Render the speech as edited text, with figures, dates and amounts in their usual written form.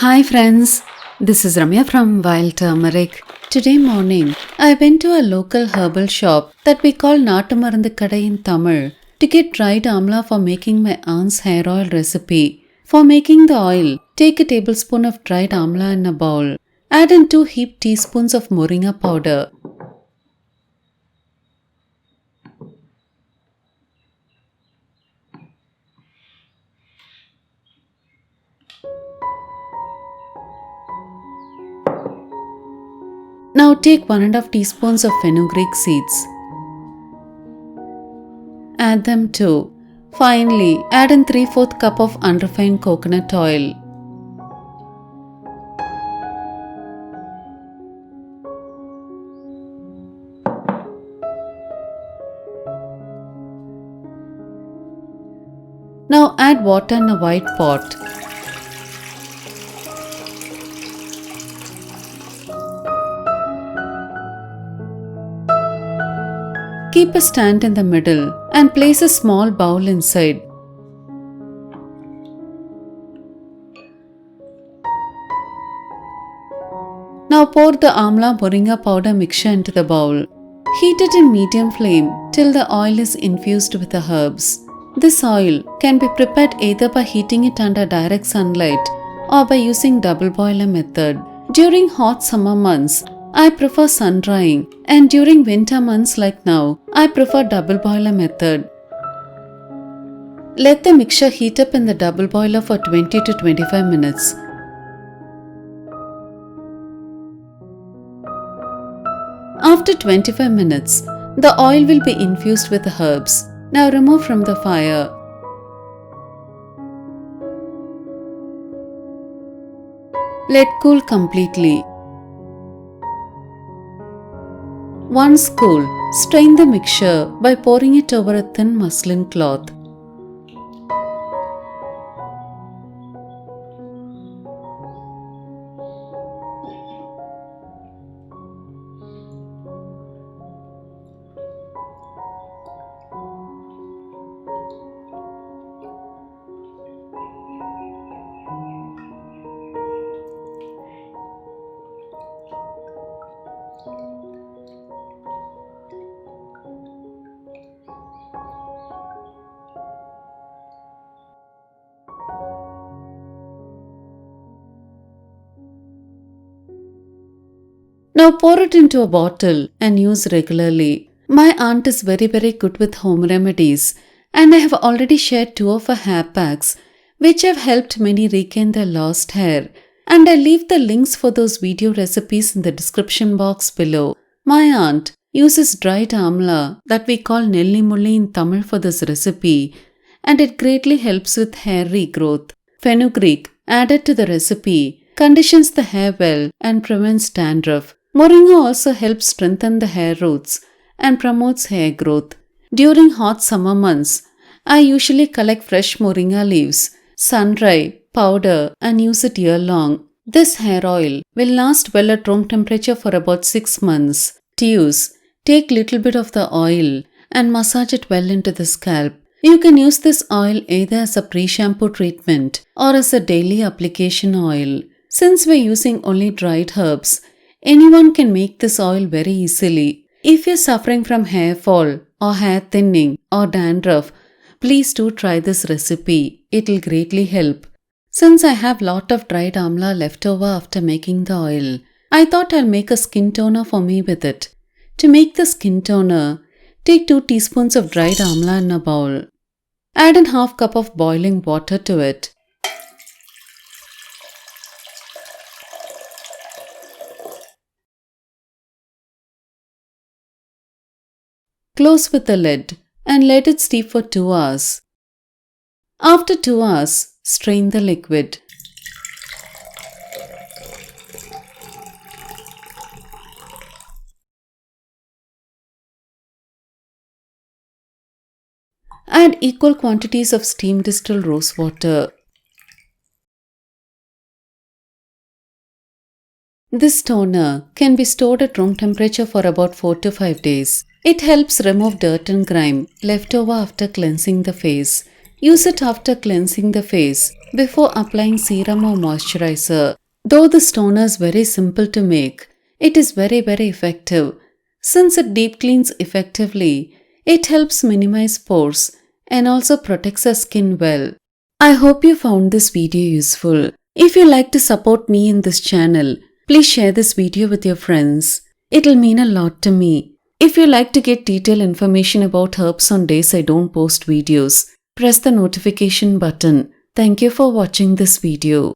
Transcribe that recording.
Hi friends, this is Ramya from Wild Turmeric. Today morning, I went to a local herbal shop that we call Naatu Marundu Kadai in Tamil to get dried amla for making my aunt's hair oil recipe. For making the oil, take a tablespoon of dried amla in a bowl. Add in 2 heaped teaspoons of moringa powder. Now take 1.5 teaspoons of fenugreek seeds. Add them too. Finally, add in 3/4 cup of unrefined coconut oil. Now add water in a white pot. Keep a stand in the middle and place a small bowl inside. Now pour the amla moringa powder mixture into the bowl. Heat it in medium flame till the oil is infused with the herbs. This oil can be prepared either by heating it under direct sunlight or by using double boiler method. During hot summer months, I prefer sun drying, and during winter months like now, I prefer double boiler method. Let the mixture heat up in the double boiler for 20 to 25 minutes. After 25 minutes, the oil will be infused with the herbs. Now remove from the fire. Let cool completely. Once cool, strain the mixture by pouring it over a thin muslin cloth. Now pour it into a bottle and use regularly. My aunt is very good with home remedies, and I have already shared 2 of her hair packs which have helped many regain their lost hair, and I leave the links for those video recipes in the description box below. My aunt uses dried amla that we call nelli mulli in Tamil for this recipe, and it greatly helps with hair regrowth. Fenugreek added to the recipe conditions the hair well and prevents dandruff. Moringa also helps strengthen the hair roots and promotes hair growth. During hot summer months, I usually collect fresh moringa leaves, sun dry, powder and use it year long. This hair oil will last well at room temperature for about 6 months. To use, take little bit of the oil and massage it well into the scalp. You can use this oil either as a pre-shampoo treatment or as a daily application oil. Since we're using only dried herbs, anyone can make this oil very easily. If you're suffering from hair fall or hair thinning or dandruff, please do try this recipe. It'll greatly help. Since I have lot of dried amla left over after making the oil, I thought I'll make a skin toner for me with it. To make the skin toner, take 2 teaspoons of dried amla in a bowl. Add in 1/2 cup of boiling water to it. Close with the lid and let it steep for 2 hours. After 2 hours, strain the liquid. Add equal quantities of steam distilled rose water. This toner can be stored at room temperature for about 4 to 5 days. It helps remove dirt and grime left over after cleansing the face. Use it after cleansing the face before applying serum or moisturizer. Though this toner is very simple to make, it is very effective. Since it deep cleans effectively, it helps minimize pores and also protects our skin well. I hope you found this video useful. If you like to support me in this channel, please share this video with your friends. It'll mean a lot to me. If you like to get detailed information about herbs on days I don't post videos, press the notification button. Thank you for watching this video.